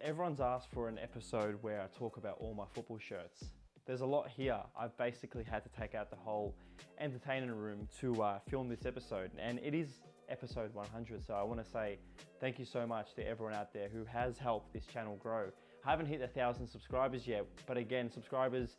everyone's asked for an episode where I talk about all my football shirts. There's a lot here. I've basically had to take out the whole entertainment room to film this episode, and it is episode 100, so I want to say thank you so much to everyone out there who has helped this channel grow. I haven't hit 1,000 subscribers yet, but again, subscribers,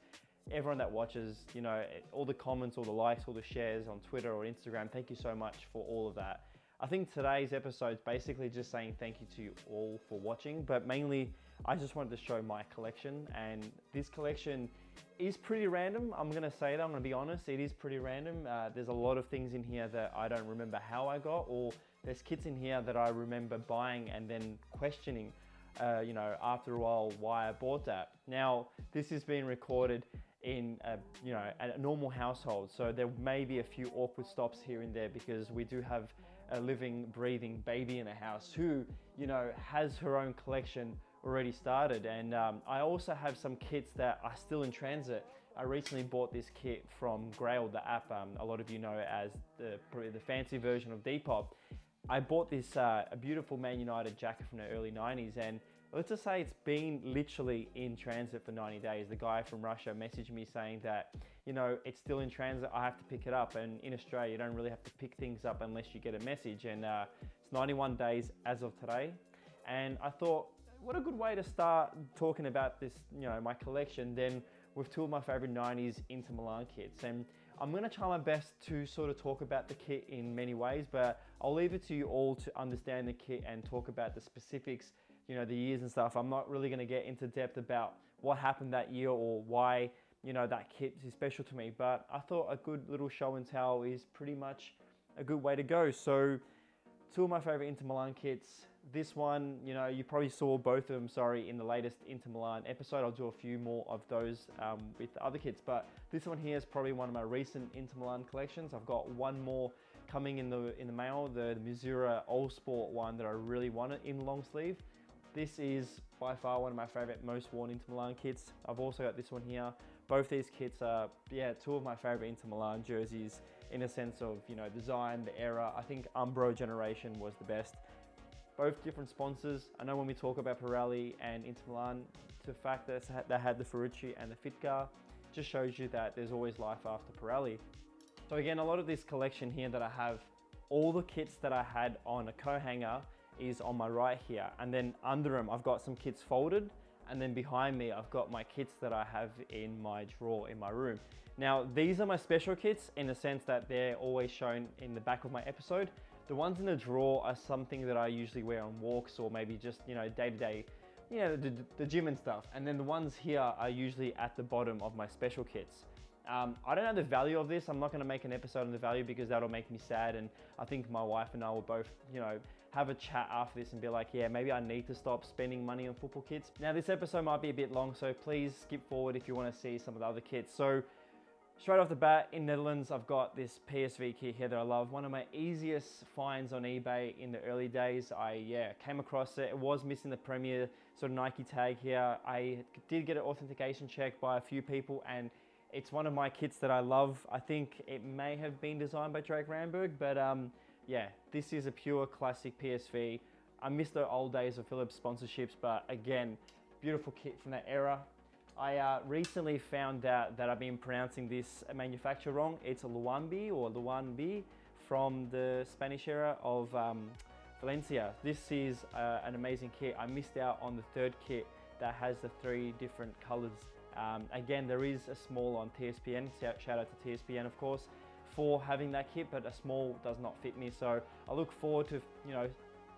everyone that watches, you know, all the comments, all the likes, all the shares on Twitter or Instagram, thank you so much for all of that. I think today's episode is basically just saying thank you to you all for watching, but mainly I just wanted to show my collection, and this collection is pretty random. I'm gonna say that, I'm gonna be honest, it is pretty random. There's a lot of things in here that I don't remember how I got, or there's kits in here that I remember buying and then questioning, you know, after a while why I bought that. Now, this is being recorded in a normal household, so there may be a few awkward stops here and there because we do have a living, breathing baby in the house who, you know, has her own collection already started. And I also have some kits that are still in transit. I recently bought this kit from Grail, the app a lot of you know as probably the fancy version of Depop. I bought this a beautiful Man United jacket from the early 90s, and let's just say it's been literally in transit for 90 days. The guy from Russia messaged me saying that, you know, it's still in transit, I have to pick it up. And in Australia, you don't really have to pick things up unless you get a message. And it's 91 days as of today. And I thought, what a good way to start talking about this, you know, my collection, then with two of my favorite 90s Inter Milan kits. And I'm gonna try my best to sort of talk about the kit in many ways, but I'll leave it to you all to understand the kit and talk about the specifics, you know, the years and stuff. I'm not really gonna get into depth about what happened that year or why, you know, that kit is special to me, but I thought a good little show and tell is pretty much a good way to go. So, two of my favorite Inter Milan kits. This one, you know, you probably saw both of them, sorry, in the latest Inter Milan episode. I'll do a few more of those with the other kits, but this one here is probably one of my recent Inter Milan collections. I've got one more coming in the mail, the Missouri All Sport one that I really wanted in long sleeve. This is by far one of my favorite, most worn Inter Milan kits. I've also got this one here. Both these kits are, yeah, two of my favorite Inter Milan jerseys in a sense of, you know, design, the era. I think Umbro generation was the best. Both different sponsors. I know when we talk about Pirelli and Inter Milan, the fact that they had the Ferrucci and the Fitka just shows you that there's always life after Pirelli. So again, a lot of this collection here that I have, all the kits that I had on a co-hanger is on my right here, and then under them I've got some kits folded, and then behind me I've got my kits that I have in my drawer in my room. Now these are my special kits in the sense that they're always shown in the back of my episode. The ones in the drawer are something that I usually wear on walks or maybe just, you know, day-to-day, you know, the gym and stuff. And then the ones here are usually at the bottom of my special kits. I don't know the value of this. I'm not going to make an episode on the value because that'll make me sad, and I think my wife and I will both, you know, have a chat after this and be like, yeah, maybe I need to stop spending money on football kits. Now this episode might be a bit long, so please skip forward if you want to see some of the other kits. So straight off the bat, in Netherlands, I've got this PSV kit here that I love. One of my easiest finds on eBay in the early days. I came across it. It was missing the Premier sort of Nike tag here. I did get an authentication check by a few people, and it's one of my kits that I love. I think it may have been designed by Drake Ramberg, but yeah, this is a pure classic PSV. I miss the old days of Philips sponsorships, but again, beautiful kit from that era. I recently found out that I've been pronouncing this manufacturer wrong. It's Luanbi or Luanbi from the Spanish era of Valencia. This is an amazing kit. I missed out on the third kit that has the 3 different colors. Again, there is a small on TSPN, shout out to TSPN of course, for having that kit, but a small does not fit me. So I look forward to, you know,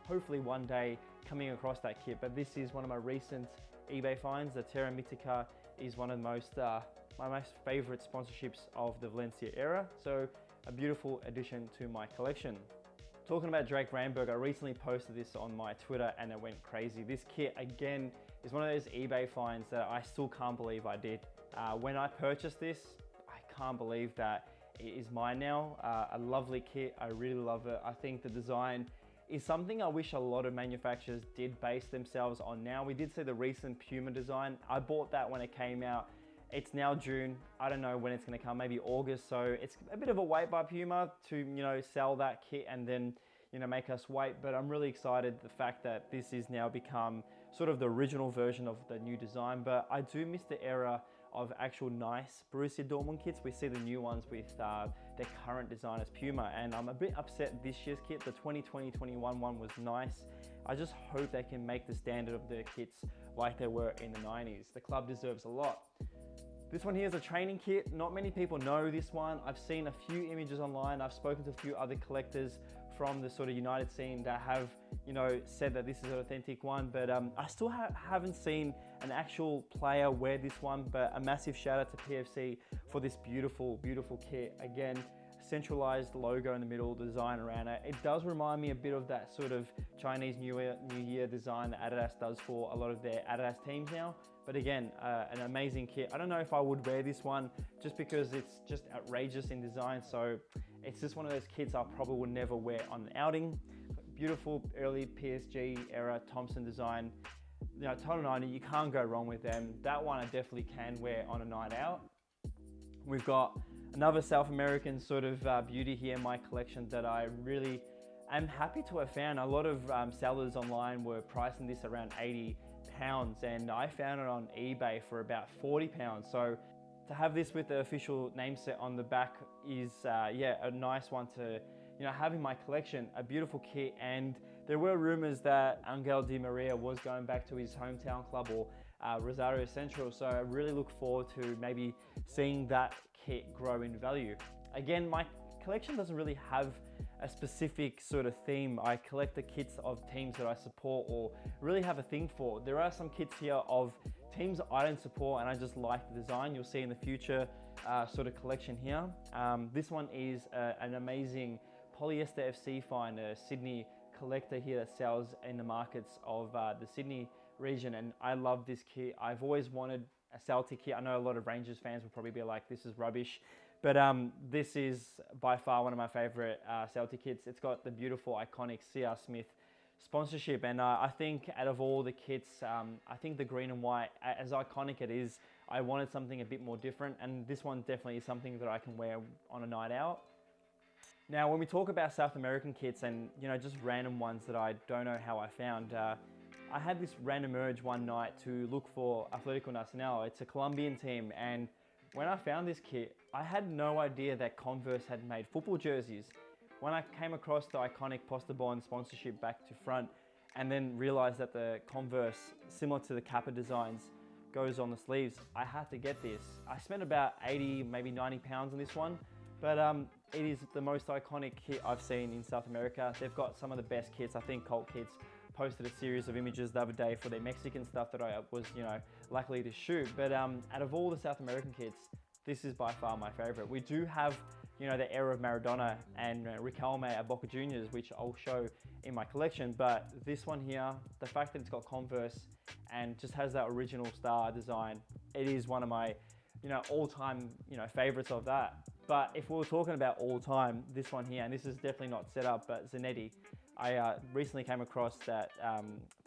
hopefully one day coming across that kit. But this is one of my recent eBay finds. The Terra Mythica is one of the most, my most favorite sponsorships of the Valencia era. So a beautiful addition to my collection. Talking about Drake Ramberg, I recently posted this on my Twitter and it went crazy. This kit, again, is one of those eBay finds that I still can't believe I did. When I purchased this, I can't believe that it is mine now. A lovely kit, I really love it. I think the design is something I wish a lot of manufacturers did base themselves on now. We did see the recent Puma design. I bought that when it came out. It's now June. I don't know when it's gonna come, maybe August. So it's a bit of a wait by Puma to, you know, sell that kit and then, you know, make us wait. But I'm really excited the fact that this is now become sort of the original version of the new design, but I do miss the era of actual nice Borussia Dortmund kits. We see the new ones with their current design as Puma, and I'm a bit upset this year's kit. The 2020-21 one was nice. I just hope they can make the standard of their kits like they were in the 90s. The club deserves a lot. This one here is a training kit. Not many people know this one. I've seen a few images online. I've spoken to a few other collectors from the sort of United scene that have, said that this is an authentic one, but I still haven't seen an actual player wear this one. But a massive shout out to PFC for this beautiful, beautiful kit. Again, centralized logo in the middle, the design around it. It does remind me a bit of that sort of Chinese New Year design that Adidas does for a lot of their Adidas teams now. But again, an amazing kit. I don't know if I would wear this one just because it's just outrageous in design. So it's just one of those kits I probably would never wear on an outing. Beautiful early PSG era Thompson design. Total 90, you can't go wrong with them. That one I definitely can wear on a night out. We've got another South American sort of beauty here in my collection that I really am happy to have found. A lot of sellers online were pricing this around £80, and I found it on eBay for about £40. So to have this with the official name set on the back is a nice one to have in my collection. A beautiful kit, and there were rumors that Angel Di Maria was going back to his hometown club, or Rosario Central, so I really look forward to maybe seeing that kit grow in value. Again, my collection doesn't really have a specific sort of theme. I collect the kits of teams that I support or really have a thing for. There are some kits here of teams that I don't support and I just like the design. You'll see in the future sort of collection here. This one is an amazing Polyester FC find, a Sydney collector here that sells in the markets of the Sydney region, and I love this kit. I've always wanted a Celtic kit. I know a lot of Rangers fans will probably be like, this is rubbish, but this is by far one of my favorite Celtic kits. It's got the beautiful iconic C.R. Smith sponsorship, and I think out of all the kits, I think the green and white, as iconic it is, I wanted something a bit more different, and this one definitely is something that I can wear on a night out. Now, when we talk about South American kits and just random ones that I don't know how I found, I had this random urge one night to look for Atlético Nacional. It's a Colombian team, and when I found this kit, I had no idea that Converse had made football jerseys. When I came across the iconic Postobon sponsorship back to front, and then realized that the Converse, similar to the Kappa designs, goes on the sleeves, I had to get this. I spent about 80, maybe 90 pounds on this one, but it is the most iconic kit I've seen in South America. They've got some of the best kits. I think Cultkits posted a series of images the other day for their Mexican stuff that I was, luckily to shoot. But out of all the South American kits, this is by far my favorite. We do have, the era of Maradona and Riquelme at Boca Juniors, which I'll show in my collection. But this one here, the fact that it's got Converse and just has that original star design, it is one of my, all-time, favorites of that. But if we were talking about all time, this one here, and this is definitely not set up, but Zanetti. I recently came across that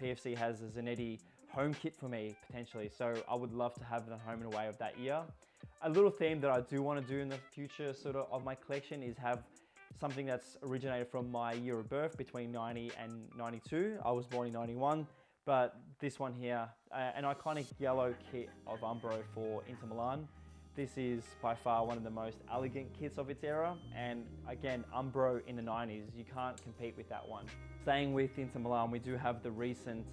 PFC has a Zanetti home kit for me, potentially. So I would love to have the home and away of that year. A little theme that I do want to do in the future sort of my collection is have something that's originated from my year of birth, between 90 and 92. I was born in 91. But this one here, an iconic yellow kit of Umbro for Inter Milan. This is by far one of the most elegant kits of its era, and again, Umbro in the 90s, you can't compete with that one. Staying with Inter Milan, we do have the recent,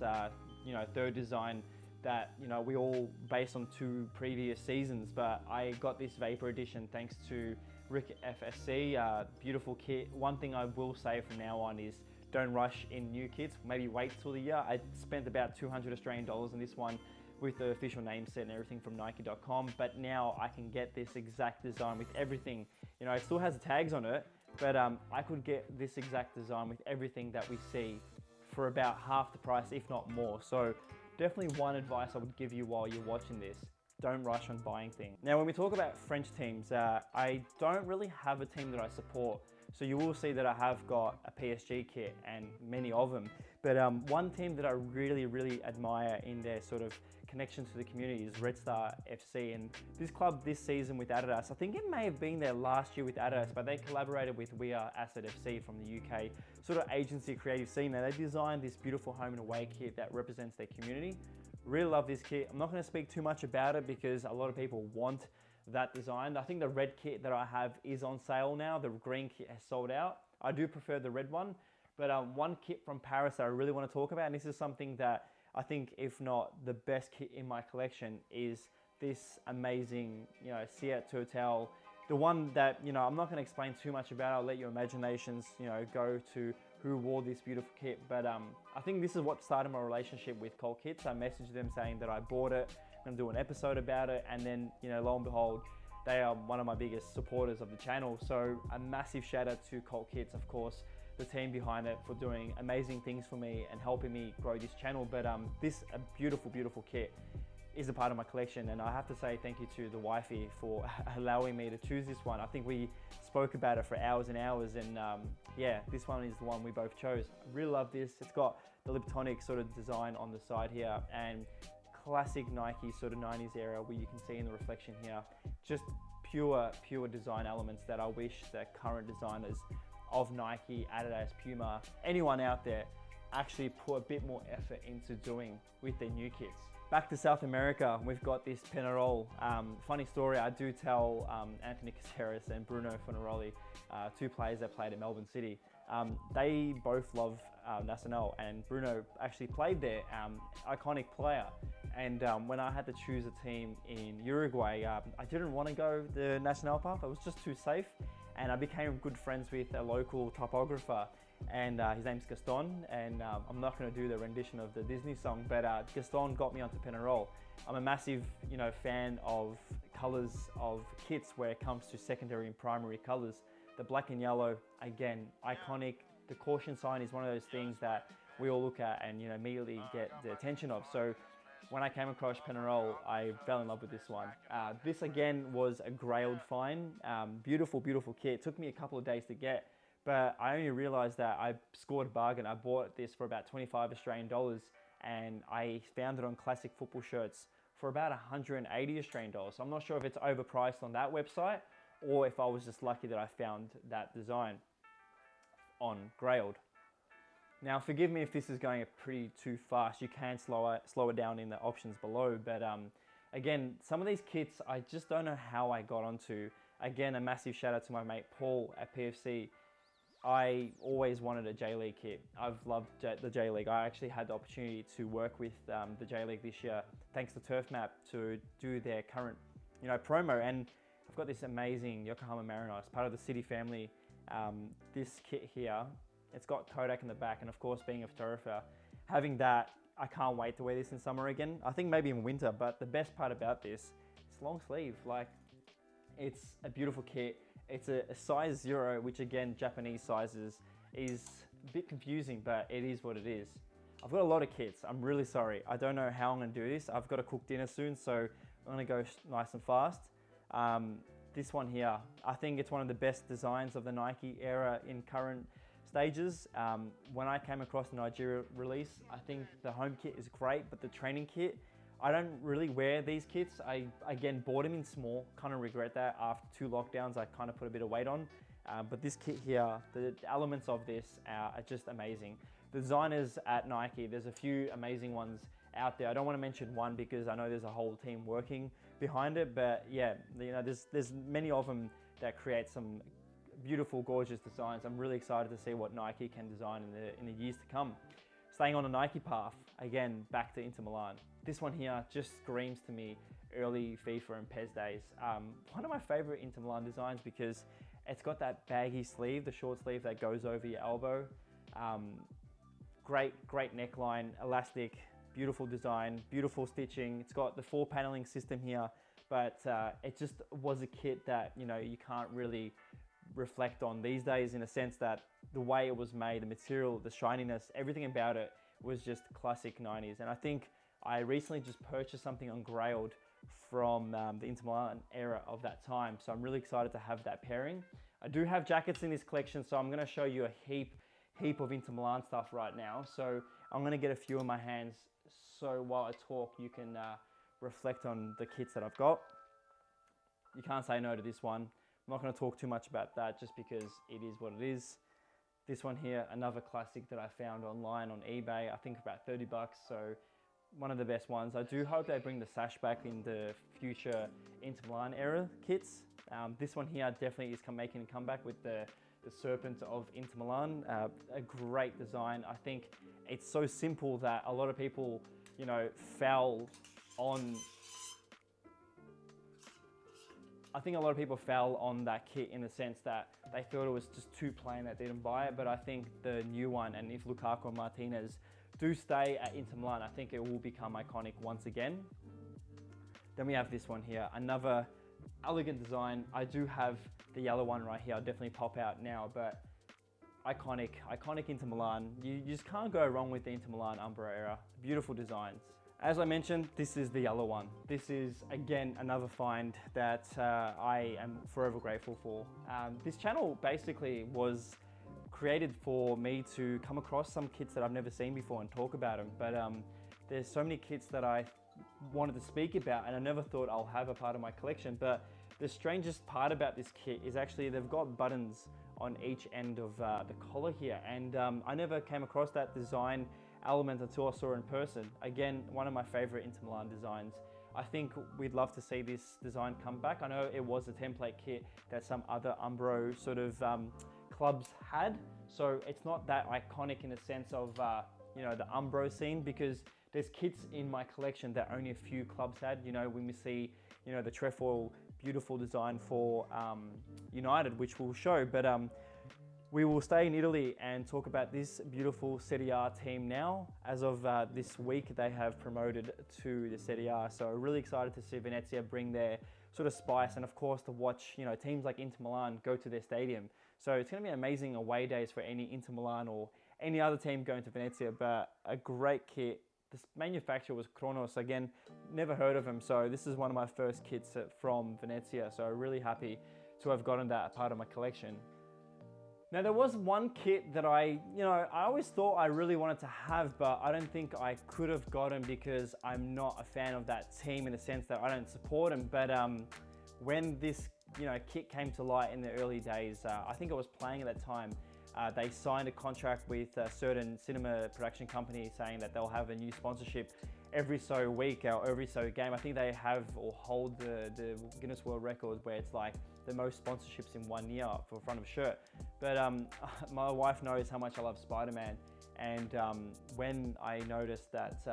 third design that, we all based on 2 previous seasons, but I got this Vapor Edition thanks to Rick FSC, beautiful kit. One thing I will say from now on is don't rush in new kits, maybe wait till the year. I spent about 200 Australian dollars on this one with the official name set and everything from Nike.com, but now I can get this exact design with everything. It still has the tags on it, but I could get this exact design with everything that we see for about half the price, if not more. So definitely one advice I would give you while you're watching this. don't rush on buying things. Now, when we talk about French teams, I don't really have a team that I support. So you will see that I have got a PSG kit and many of them. But one team that I really admire in their sort of connection to the community is Red Star FC. And this club this season with Adidas, I think it may have been there last year with Adidas, but they collaborated with We Are Asset FC from the UK sort of agency creative scene. Now they designed this beautiful home and away kit that represents their community. Really love this kit. I'm not going to speak too much about it because a lot of people want that design. I think the red kit that I have is on sale now. The green kit has sold out. I do prefer the red one, but one kit from Paris that I really want to talk about, and this is something that I think, if not the best kit in my collection, is this amazing, Siete Total. The one that, I'm not going to explain too much about. I'll let your imaginations, go to who wore this beautiful kit. But I think this is what started my relationship with Cultkits. I messaged them saying that I bought it, I'm going to do an episode about it, and then, lo and behold, they are one of my biggest supporters of the channel. So a massive shout out to Cultkits, of course, the team behind it, for doing amazing things for me and helping me grow this channel. But this beautiful kit is a part of my collection, and I have to say thank you to the wifey for allowing me to choose this one. I think we spoke about it for hours and hours, and yeah, this one is the one we both chose. I really love this. It's got the Liptonic sort of design on the side here, and classic Nike sort of 90s era where you can see in the reflection here, just pure design elements that I wish that current designers of Nike, Adidas, Puma, anyone out there actually put a bit more effort into doing with their new kits. Back to South America, we've got this Penarol. Funny story, I do tell Anthony Caceres and Bruno Fornaroli, two players that played at Melbourne City. They both love Nacional, and Bruno actually played there, iconic player. And when I had to choose a team in Uruguay, I didn't want to go the Nacional path. It was just too safe. And I became good friends with a local typographer, and his name's Gaston, and I'm not going to do the rendition of the Disney song, but Gaston got me onto Penarol. I'm a massive, fan of colors of kits where it comes to secondary and primary colors. The black and yellow, again, iconic. The caution sign is one of those things that we all look at and immediately get the attention of. So when I came across Penarol, I fell in love with this one. This again was a grailed find. Beautiful kit. It took me a couple of days to get, but I only realized that I scored a bargain. I bought this for about 25 Australian dollars, and I found it on Classic Football Shirts for about 180 Australian dollars. So I'm not sure if it's overpriced on that website or if I was just lucky that I found that design on grailed. Now, forgive me if this is going pretty too fast. You can slow it down in the options below. But again, some of these kits, I just don't know how I got onto. Again, a massive shout out to my mate Paul at PFC. I always wanted a J-League kit. I've loved the J-League. I actually had the opportunity to work with the J-League this year, thanks to TurfMap, to do their current, promo. And I've got this amazing Yokohama Mariners, part of the City family. This kit here, it's got Kodak in the back, and of course, being a photographer, having that, I can't wait to wear this in summer again. I think maybe in winter, but the best part about this, it's long sleeve. Like, it's a beautiful kit. It's a size 0, which again, Japanese sizes is a bit confusing, but it is what it is. I've got a lot of kits. I'm really sorry. I don't know how I'm gonna do this. I've got to cook dinner soon, so I'm gonna go nice and fast. This one here, I think it's one of the best designs of the Nike era in current stages. When I came across the Nigeria release, I think the home kit is great, but the training kit, I don't really wear these kits. I, again, bought them in small, kind of regret that. After 2 lockdowns, I kind of put a bit of weight on. But this kit here, the elements of this are just amazing. The designers at Nike, there's a few amazing ones out there. I don't want to mention one because I know there's a whole team working behind it, but yeah, there's many of them that create some beautiful, gorgeous designs. I'm really excited to see what Nike can design in the years to come. Staying on the Nike path, again, back to Inter Milan. This one here just screams to me early FIFA and PES days. One of my favorite Inter Milan designs because it's got that baggy sleeve, the short sleeve that goes over your elbow. Great neckline, elastic, beautiful design, beautiful stitching. It's got the 4 paneling system here, but it just was a kit that, you can't really reflect on these days, in a sense that the way it was made, the material, the shininess, everything about it was just classic 90s. And I think I recently just purchased something on Grailed from the Inter Milan era of that time. So I'm really excited to have that pairing. I do have jackets in this collection, so I'm going to show you a heap of Inter Milan stuff right now. So I'm going to get a few in my hands, so while I talk you can reflect on the kits that I've got. You can't say no to this one. I'm not going to talk too much about that just because it is what it is. This one here, another classic that I found online on eBay, I think about 30 bucks, so one of the best ones. I do hope they bring the sash back in the future Inter Milan era kits. This one here definitely is making a comeback with the Serpent of Inter Milan. A great design. I think it's so simple that a lot of people, you know, fell on that kit in the sense that they thought it was just too plain that they didn't buy it. But I think the new one, and if Lukaku and Martinez do stay at Inter Milan, I think it will become iconic once again. Then we have this one here, another elegant design. I do have the yellow one right here. I'll definitely pop out now, but iconic Inter Milan. You just can't go wrong with the Inter Milan Umbro era. Beautiful designs. As I mentioned, this is the yellow one. This is, again, another find that I am forever grateful for. This channel basically was created for me to come across some kits that I've never seen before and talk about them. But there's so many kits that I wanted to speak about, and I never thought I'll have a part of my collection. But the strangest part about this kit is actually they've got buttons on each end of the collar here. And I never came across that design element until I saw it in person. Again, one of my favorite Inter Milan designs. I think we'd love to see this design come back. I know it was a template kit that some other Umbro sort of clubs had, so it's not that iconic in the sense of you know, the Umbro scene, because there's kits in my collection that only a few clubs had. You know, when we see, you know, the trefoil beautiful design for United, which we'll show, but we will stay in Italy and talk about this beautiful Serie A team now. As of this week, they have promoted to the Serie A. So really excited to see Venezia bring their sort of spice, and of course to watch, you know, teams like Inter Milan go to their stadium. So it's going to be amazing away days for any Inter Milan or any other team going to Venezia, but a great kit. This manufacturer was Kronos. Again, never heard of them. So this is one of my first kits from Venezia. So really happy to have gotten that part of my collection. Now there was one kit that I always thought I really wanted to have, but I don't think I could have gotten because I'm not a fan of that team in the sense that I don't support them. But when this kit came to light in the early days, I think I was playing at that time. They signed a contract with a certain cinema production company saying that they'll have a new sponsorship every so week or every so game. I think they have or hold the Guinness World Record where it's like the most sponsorships in 1 year for front of shirt. But my wife knows how much I love Spider-Man, and when I noticed that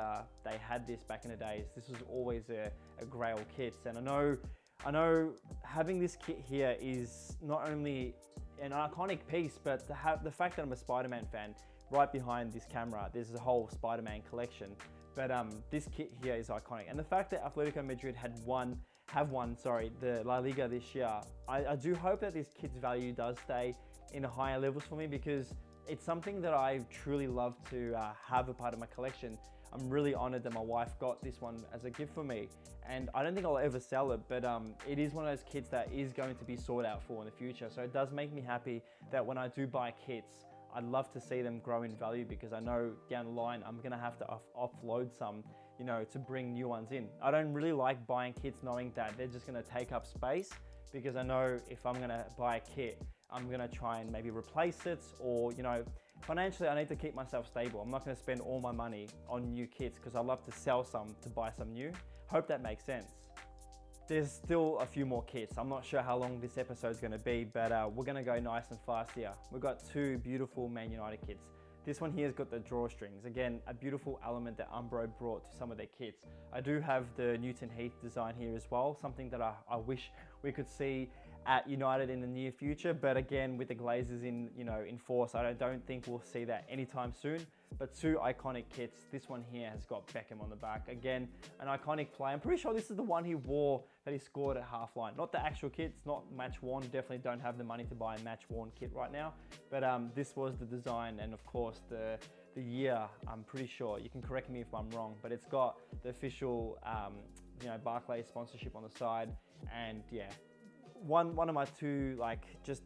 they had this back in the days, this was always a grail kit. And I know having this kit here is not only an iconic piece, but to have the fact that I'm a Spider-Man fan, right behind this camera, there's a whole Spider-Man collection. But this kit here is iconic. And the fact that Atletico Madrid have won the La Liga this year, I do hope that this kit's value does stay in the higher levels for me, because it's something that I truly love to have a part of my collection. I'm really honored that my wife got this one as a gift for me, and I don't think I'll ever sell it, but it is one of those kits that is going to be sought out for in the future. So it does make me happy that when I do buy kits, I'd love to see them grow in value, because I know down the line I'm gonna have to offload some, to bring new ones in. I don't really like buying kits knowing that they're just gonna take up space, because I know if I'm gonna buy a kit, I'm gonna try and maybe replace it, or financially I need to keep myself stable. I'm not gonna spend all my money on new kits because I love to sell some to buy some new. Hope that makes sense. There's still a few more kits. I'm not sure how long this episode's gonna be, but we're gonna go nice and fast here. We've got two beautiful Man United kits. This one here's got the drawstrings. Again, a beautiful element that Umbro brought to some of their kits. I do have the Newton Heath design here as well, something that I wish we could see at United in the near future, but again, with the Glazers in force, I don't think we'll see that anytime soon. But two iconic kits. This one here has got Beckham on the back. Again, an iconic play. I'm pretty sure this is the one he wore that he scored at half-line. Not the actual kit, it's not match worn. Definitely don't have the money to buy a match worn kit right now. But this was the design, and of course the year, I'm pretty sure. You can correct me if I'm wrong, but it's got the official you know, Barclays sponsorship on the side. And yeah, one of my two, like, just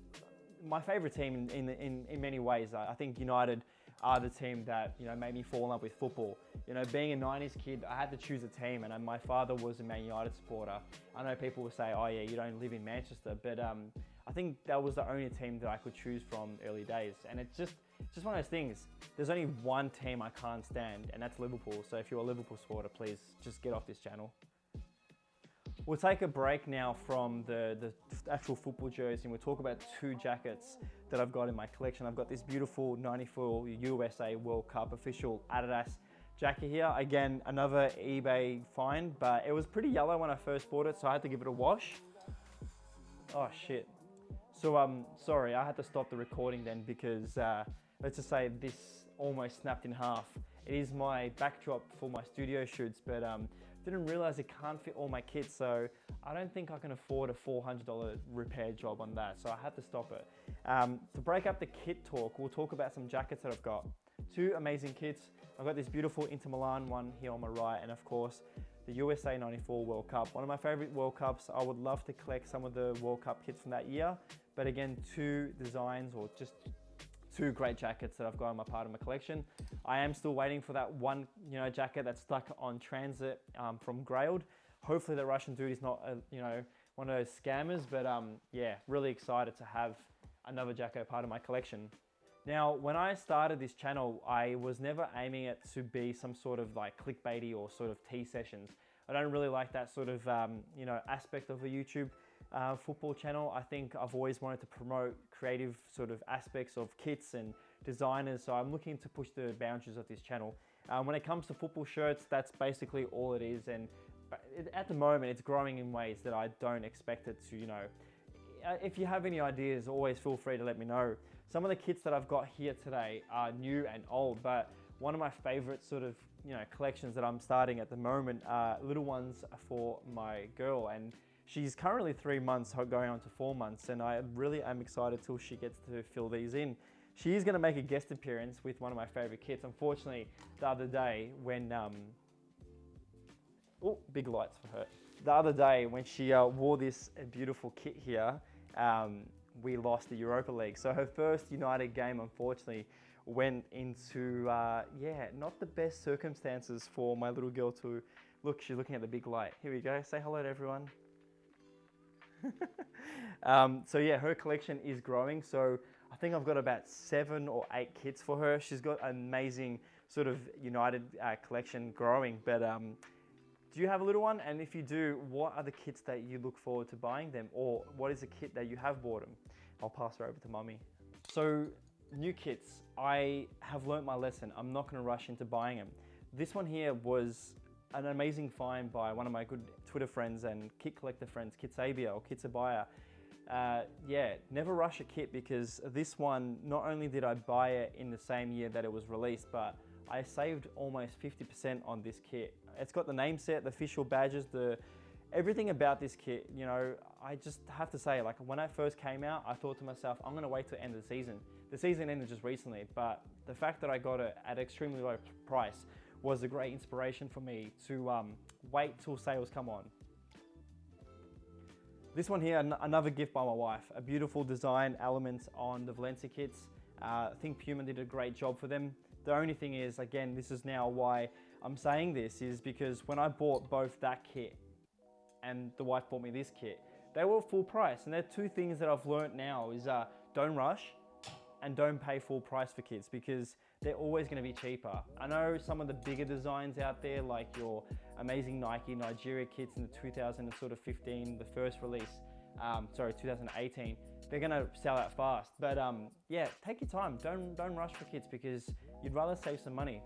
my favorite team in many ways. I think United are the team that, you know, made me fall in love with football. You know, being a 90s kid, I had to choose a team, and my father was a Man United supporter. I know people will say, oh yeah, you don't live in Manchester, but I think that was the only team that I could choose from early days. And it's just one of those things. There's only one team I can't stand, and that's Liverpool. So if you're a Liverpool supporter, please just get off this channel. We'll take a break now from the actual football jersey, and we'll talk about two jackets that I've got in my collection. I've got this beautiful 94 USA World Cup official Adidas jacket here. Again, another eBay find, but it was pretty yellow when I first bought it, so I had to give it a wash. Oh shit. So sorry, I had to stop the recording then because let's just say this almost snapped in half. It is my backdrop for my studio shoots, but didn't realize it can't fit all my kits, so I don't think I can afford a $400 repair job on that, so I had to stop it. To break up the kit talk, we'll talk about some jackets that I've got. Two amazing kits. I've got this beautiful Inter Milan one here on my right, and of course, the USA 94 World Cup. One of my favorite World Cups. I would love to collect some of the World Cup kits from that year, but again, two designs or just two great jackets that I've got on my part of my collection. I am still waiting for that one, you know, jacket that's stuck on transit from Grailed. Hopefully the Russian dude is not, you know, one of those scammers, but yeah, really excited to have another jacket part of my collection. Now, when I started this channel, I was never aiming it to be some sort of like clickbaity or sort of tea sessions. I don't really like that sort of, you know, aspect of a YouTube football channel. I think I've always wanted to promote creative sort of aspects of kits and designers, so I'm looking to push the boundaries of this channel. When it comes to football shirts, that's basically all it is, and at the moment it's growing in ways that I don't expect it to, you know. If you have any ideas, always feel free to let me know. Some of the kits that I've got here today are new and old, but one of my favorite sort of, you know, collections that I'm starting at the moment are little ones for my girl, and she's currently 3 months, going on to 4 months, and I really am excited till she gets to fill these in. She is going to make a guest appearance with one of my favorite kits. Unfortunately, the other day when, oh, big lights for her. The other day when she wore this beautiful kit here, we lost the Europa League. So her first United game, unfortunately, went into, yeah, not the best circumstances for my little girl to look. She's looking at the big light. Here we go. Say hello to everyone. So yeah, her collection is growing. So I think I've got about 7 or 8 kits for her. She's got an amazing sort of United collection growing. But do you have a little one? And if you do, what are the kits that you look forward to buying them? Or what is a kit that you have bought them? I'll pass her over to Mummy. So new kits, I have learnt my lesson. I'm not going to rush into buying them. This one here was an amazing find by one of my good Twitter friends and kit collector friends, Kitsabaia or Kitsabaia. Yeah, never rush a kit, because this one, not only did I buy it in the same year that it was released, but I saved almost 50% on this kit. It's got the name set, the official badges, everything about this kit. You know, I just have to say, like, when it first came out, I thought to myself, I'm gonna wait till the end of the season. The season ended just recently, but the fact that I got it at an extremely low price was a great inspiration for me to wait till sales come on. This one here, another gift by my wife. A beautiful design elements on the Valencia kits. I think Puma did a great job for them. The only thing is, again, this is now why I'm saying this, is because when I bought both that kit and the wife bought me this kit, they were full price. And there are two things that I've learned now is don't rush and don't pay full price for kits, because they're always going to be cheaper. I know some of the bigger designs out there, like your amazing Nike Nigeria kits in the 2015, the first release, 2018, they're going to sell out fast. But yeah, take your time. Don't rush for kits, because you'd rather save some money.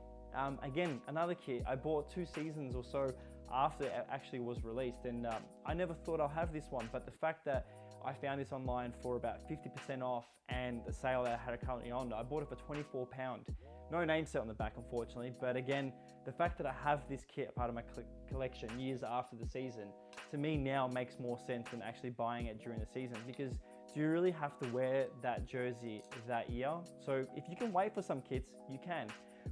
Again, another kit I bought 2 seasons or so after it actually was released, and I never thought I'll have this one, but the fact that I found this online for about 50% off, and the sale that I had it currently on, I bought it for £24. No name set on the back, unfortunately, but again, the fact that I have this kit part of my collection years after the season, to me now makes more sense than actually buying it during the season, because do you really have to wear that jersey that year? So if you can wait for some kits, you can.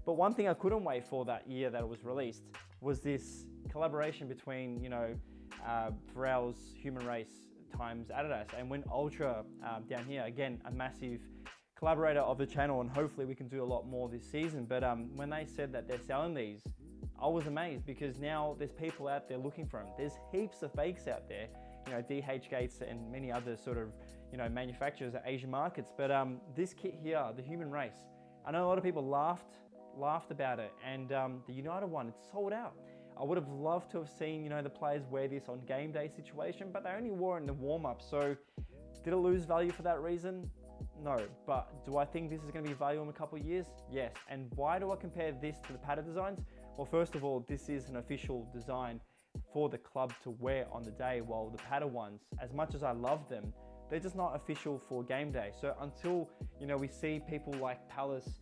But one thing I couldn't wait for that year that it was released was this collaboration between, Pharrell's Human Race times Adidas, and Win Ultra down here, again, a massive collaborator of the channel, and hopefully we can do a lot more this season. But when they said that they're selling these, I was amazed, because now there's people out there looking for them. There's heaps of fakes out there, DH Gates and many other sort of, manufacturers at Asian markets. But this kit here, the Human Race, I know a lot of people laughed about it, and the United one, it's sold out. I would have loved to have seen, the players wear this on game day situation, but they only wore it in the warm-up. So did it lose value for that reason? No. But do I think this is going to be valuable in a couple of years? Yes. And why do I compare this to the padded designs? Well, first of all, this is an official design for the club to wear on the day, while the padded ones, as much as I love them, they're just not official for game day. So until, we see people like Palace,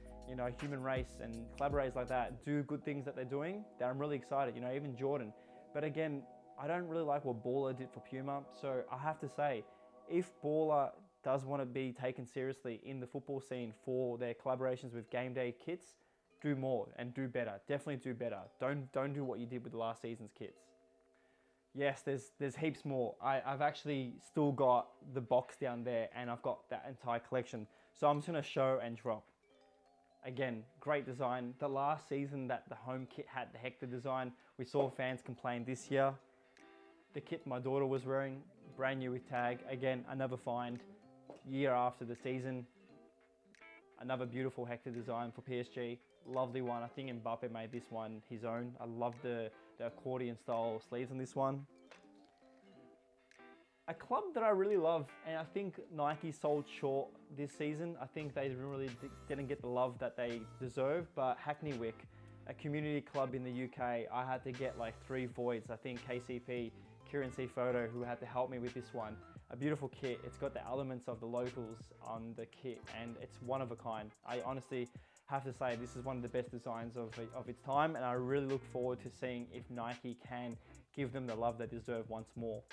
Human Race and collaborators like that do good things that they're doing, that I'm really excited, even Jordan. But again, I don't really like what Baller did for Puma. So I have to say, if Baller does want to be taken seriously in the football scene for their collaborations with game day kits, do more and do better. Definitely do better. Don't do what you did with last season's kits. Yes, there's heaps more. I've actually still got the box down there, and I've got that entire collection. So I'm just going to show and drop. Again, great design. The last season that the home kit had the Hector design, we saw fans complain. This year, the kit my daughter was wearing, brand new with tag. Again, another find. Year after the season, another beautiful Hector design for PSG. Lovely one. I think Mbappe made this one his own. I love the accordion style sleeves on this one. A club that I really love, and I think Nike sold short this season. I think they really didn't get the love that they deserve, but Hackney Wick, a community club in the UK, I had to get like 3 voids. I think KCP, Kieran C. Photo, who had to help me with this one. A beautiful kit. It's got the elements of the locals on the kit, and it's one of a kind. I honestly have to say this is one of the best designs of its time, and I really look forward to seeing if Nike can give them the love they deserve once more.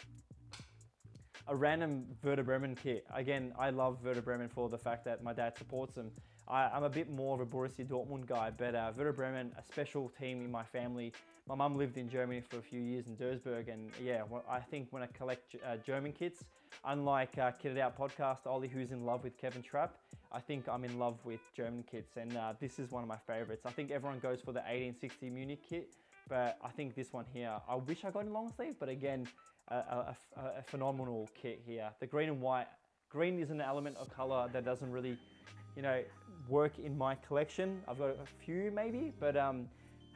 A random Werder Bremen kit. Again, I love Werder Bremen for the fact that my dad supports them. I'm a bit more of a Borussia Dortmund guy, but Werder Bremen, a special team in my family. My mum lived in Germany for a few years in Duisburg, and yeah, I think when I collect German kits, unlike Kitted Out podcast, Ollie, who's in love with Kevin Trapp, I think I'm in love with German kits, and this is one of my favorites. I think everyone goes for the 1860 Munich kit, but I think this one here, I wish I got in long sleeve, but again, a phenomenal kit here. The green and white. Green is an element of color that doesn't really, work in my collection. I've got a few maybe, but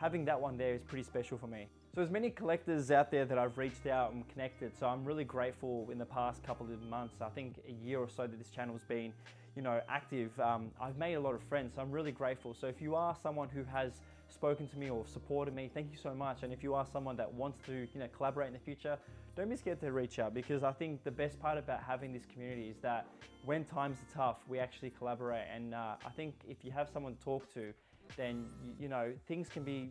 having that one there is pretty special for me. So there's many collectors out there that I've reached out and connected. So I'm really grateful in the past couple of months. I think a year or so that this channel's been, active. I've made a lot of friends, so I'm really grateful. So if you are someone who has spoken to me or supported me, thank you so much. And if you are someone that wants to, collaborate in the future, don't be scared to reach out, because I think the best part about having this community is that when times are tough, we actually collaborate. And I think if you have someone to talk to, then things can be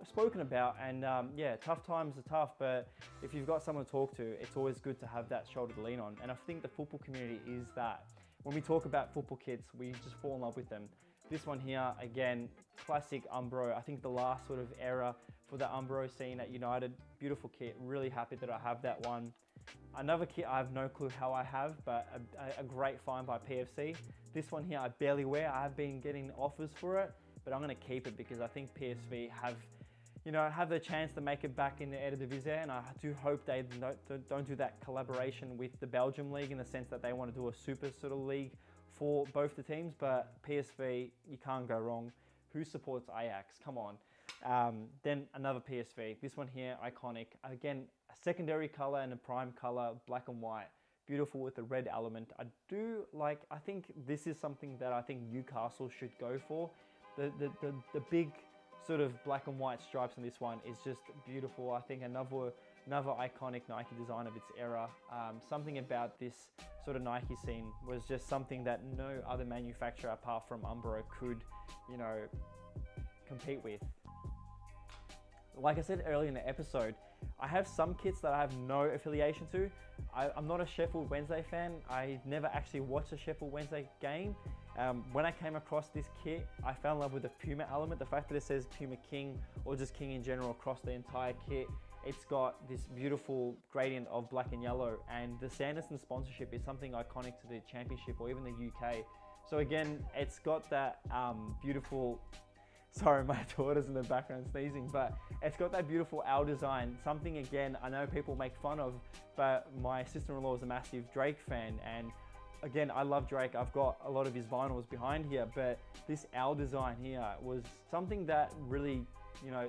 spoken about. And yeah, tough times are tough, but if you've got someone to talk to, it's always good to have that shoulder to lean on. And I think the football community is that. When we talk about football kits, we just fall in love with them. This one here, again, classic Umbro. I think the last sort of era for the Umbro scene at United. Beautiful kit, really happy that I have that one. Another kit I have no clue how I have, but a great find by PFC. This one here I barely wear. I have been getting offers for it, but I'm gonna keep it because I think PSV have the chance to make it back in the Eredivisie, and I do hope they don't do that collaboration with the Belgium league in the sense that they want to do a super sort of league for both the teams. But PSV, you can't go wrong. Who supports Ajax? Come on. Then another PSV. This one here, iconic. Again, a secondary color and a prime color, black and white. Beautiful with the red element. I think this is something that I think Newcastle should go for. The big sort of black and white stripes on this one is just beautiful. I think another iconic Nike design of its era. Something about this sort of Nike scene was just something that no other manufacturer apart from Umbro could, compete with. Like I said earlier in the episode, I have some kits that I have no affiliation to. I'm not a Sheffield Wednesday fan. I never actually watched a Sheffield Wednesday game. When I came across this kit, I fell in love with the Puma element. The fact that it says Puma King or just King in general across the entire kit. It's got this beautiful gradient of black and yellow, and the Sanderson sponsorship is something iconic to the championship or even the UK. So again, it's got that beautiful, sorry, my daughter's in the background sneezing, but it's got that beautiful owl design. Something, again, I know people make fun of, but my sister-in-law is a massive Drake fan, and again, I love Drake. I've got a lot of his vinyls behind here, but this owl design here was something that really,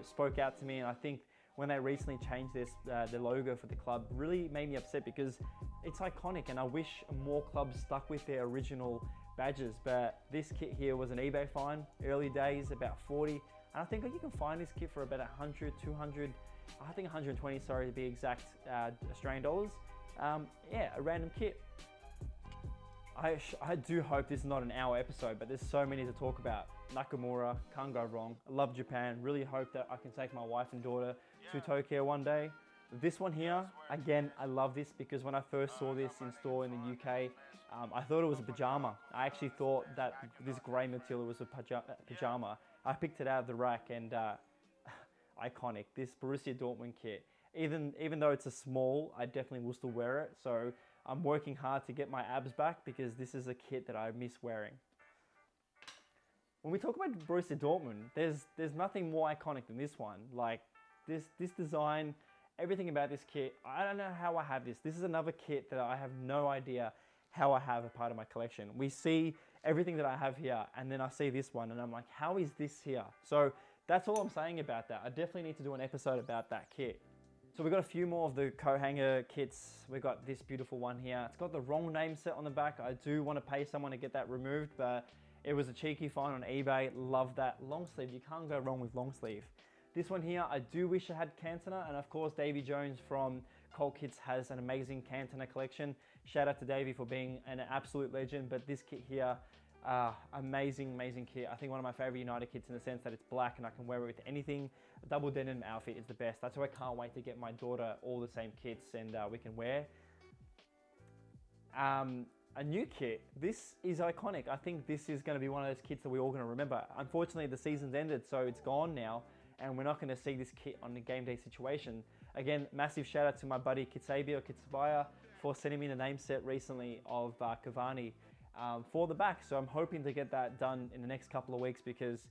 spoke out to me. And I think when they recently changed this, the logo for the club really made me upset because it's iconic, and I wish more clubs stuck with their original badges. But this kit here was an eBay find, early days, about 40. And I think you can find this kit for about 100, 200, I think 120, sorry to be exact, Australian dollars. Yeah, a random kit. I do hope this is not an hour episode, but there's so many to talk about. Nakamura, can't go wrong. I love Japan. Really hope that I can take my wife and daughter to Tokyo one day. This one here, again, I love this because when I first saw this in store in the UK, I thought it was a pajama. I actually thought that this grey material was a pajama. I picked it out of the rack, and iconic. This Borussia Dortmund kit. Even though it's a small, I definitely will still wear it. So I'm working hard to get my abs back because this is a kit that I miss wearing. When we talk about Borussia Dortmund, there's nothing more iconic than this one. Like this design, everything about this kit, I don't know how I have this. This is another kit that I have no idea how I have a part of my collection. We see everything that I have here, and then I see this one, and I'm like, how is this here? So that's all I'm saying about that. I definitely need to do an episode about that kit. So we've got a few more of the co-hanger kits. We've got this beautiful one here. It's got the wrong name set on the back. I do want to pay someone to get that removed, but it was a cheeky find on eBay. Love that long sleeve. You can't go wrong with long sleeve. This one here, I do wish I had Cantona, and of course Davy Jones from Cultkits has an amazing Cantona collection. Shout out to Davy for being an absolute legend, but this kit here, amazing kit. I think one of my favorite United kits in the sense that it's black and I can wear it with anything. A double denim outfit is the best. That's why I can't wait to get my daughter all the same kits and we can wear. A new kit, this is iconic. I think this is going to be one of those kits that we're all going to remember. Unfortunately, the season's ended, so it's gone now, and we're not going to see this kit on the game day situation. Again, massive shout out to my buddy Kitsabaia for sending me the name set recently of Cavani for the back. So I'm hoping to get that done in the next couple of weeks because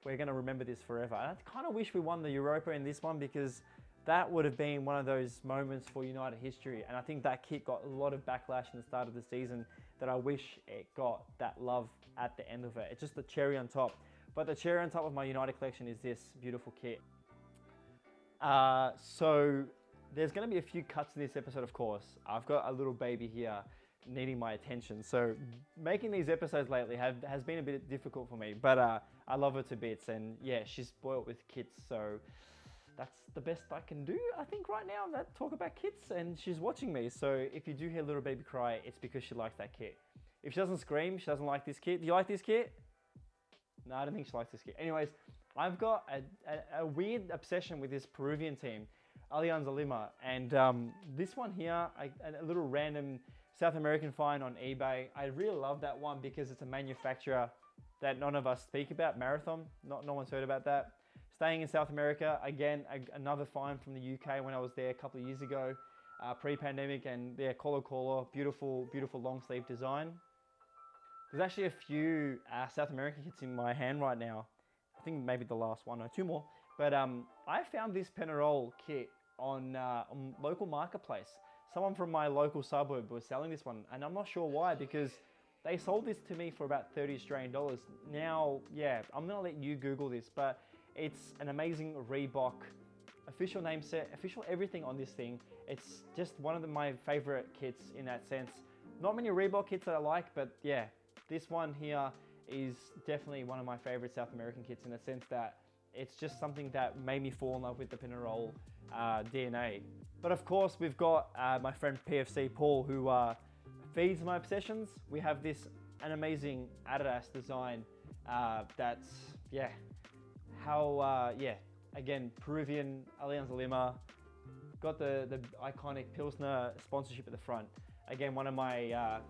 we're going to remember this forever. And I kind of wish we won the Europa in this one because that would have been one of those moments for United history. And I think that kit got a lot of backlash in the start of the season that I wish it got that love at the end of it. It's just the cherry on top. But the cherry on top of my United collection is this beautiful kit. So there's going to be a few cuts in this episode, of course. I've got a little baby here needing my attention. So making these episodes lately has been a bit difficult for me, but I love her to bits, and yeah, she's spoiled with kits. So that's the best I can do, I think, right now, that talk about kits, and she's watching me. So if you do hear little baby cry, it's because she likes that kit. If she doesn't scream, she doesn't like this kit. Do you like this kit? No, I don't think she likes this kit. Anyways, I've got a weird obsession with this Peruvian team, Alianza Lima, and this one here, a little random South American find on eBay. I really love that one because it's a manufacturer that none of us speak about, Marathon. No one's heard about that. Staying in South America, again, another find from the UK when I was there a couple of years ago, pre-pandemic, and yeah, Colo, beautiful long sleeve design. There's actually a few South American kits in my hand right now. I think maybe the last one or two more. But I found this Penarol kit on local marketplace. Someone from my local suburb was selling this one, and I'm not sure why, because they sold this to me for about 30 Australian dollars. Now, yeah, I'm gonna let you Google this, but it's an amazing Reebok official name set, official everything on this thing. It's just one of my favorite kits in that sense. Not many Reebok kits that I like, but yeah, this one here is definitely one of my favorite South American kits in the sense that it's just something that made me fall in love with the Penarol DNA. But of course, we've got my friend PFC Paul, who feeds my obsessions. We have an amazing Adidas design that's, yeah, again, Peruvian, Alianza Lima, got the iconic Pilsner sponsorship at the front. Again, one of my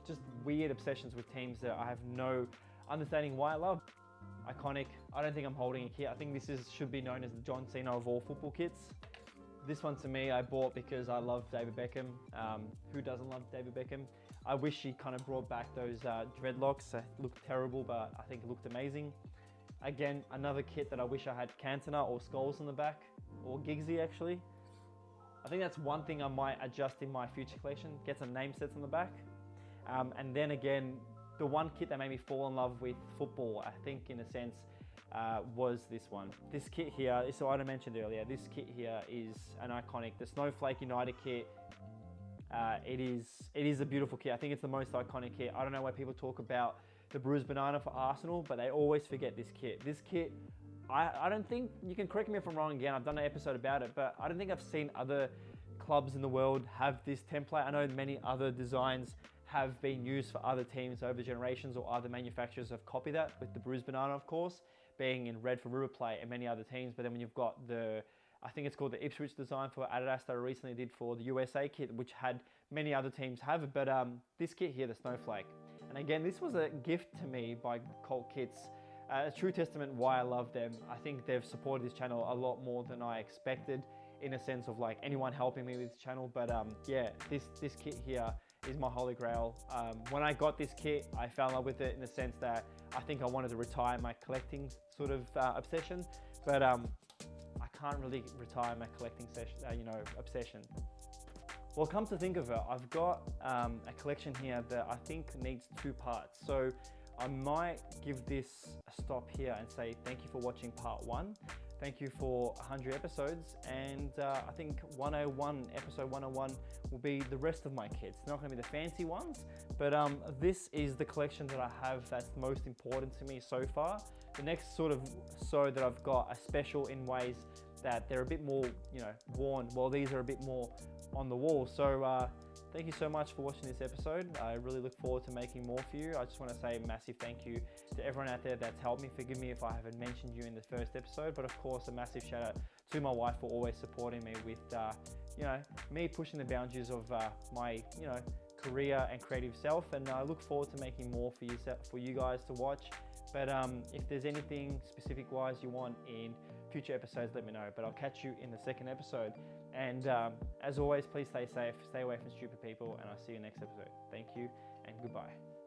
just weird obsessions with teams that I have no understanding why I love. Iconic. I don't think I'm holding a kit. I think this should be known as the John Cena of all football kits. This one to me, I bought because I love David Beckham. Who doesn't love David Beckham? I wish he kind of brought back those dreadlocks. It looked terrible, but I think it looked amazing. Again, another kit that I wish I had Cantona or Scholes on the back, or Giggsy actually. I think that's one thing I might adjust in my future collection, get some name sets on the back. And then again, the one kit that made me fall in love with football, I think in a sense, was this one. This kit here, so I mentioned earlier, this kit here is an iconic, the Snowflake United kit. It is a beautiful kit. I think it's the most iconic kit. I don't know why people talk about the bruised banana for Arsenal, but they always forget this kit. This kit, I don't think, you can correct me if I'm wrong again, I've done an episode about it, but I don't think I've seen other clubs in the world have this template. I know many other designs have been used for other teams over generations, or other manufacturers have copied that, with the bruised banana, of course, being in red for River Plate and many other teams. But then when you've got I think it's called the Ipswich design for Adidas that I recently did for the USA kit, which had many other teams have it. But this kit here, the Snowflake. And again, this was a gift to me by Cultkits. A true testament why I love them. I think they've supported this channel a lot more than I expected, in a sense of like anyone helping me with this channel. But yeah, this kit here is my holy grail. When I got this kit, I fell in love with it in the sense that I think I wanted to retire my collecting sort of obsession, but I can't really retire my collecting obsession. Well, come to think of it, I've got a collection here that I think needs 2 parts. So I might give this a stop here and say thank you for watching part 1. Thank you for 100 episodes, and I think episode 101 will be the rest of my kits. It's not going to be the fancy ones, but this is the collection that I have that's most important to me so far. The next sort of that I've got are special in ways that they're a bit more, worn, while these are a bit more on the wall. So thank you so much for watching this episode. I really look forward to making more for you. I just want to say a massive thank you to everyone out there that's helped me. Forgive me if I haven't mentioned you in the first episode, but of course a massive shout out to my wife for always supporting me with, me pushing the boundaries of my, career and creative self. And I look forward to making more for you guys to watch. But if there's anything specific wise you want in future episodes, let me know. But I'll catch you in the second episode. And as always, please stay safe, stay away from stupid people, and I'll see you next episode. Thank you and goodbye.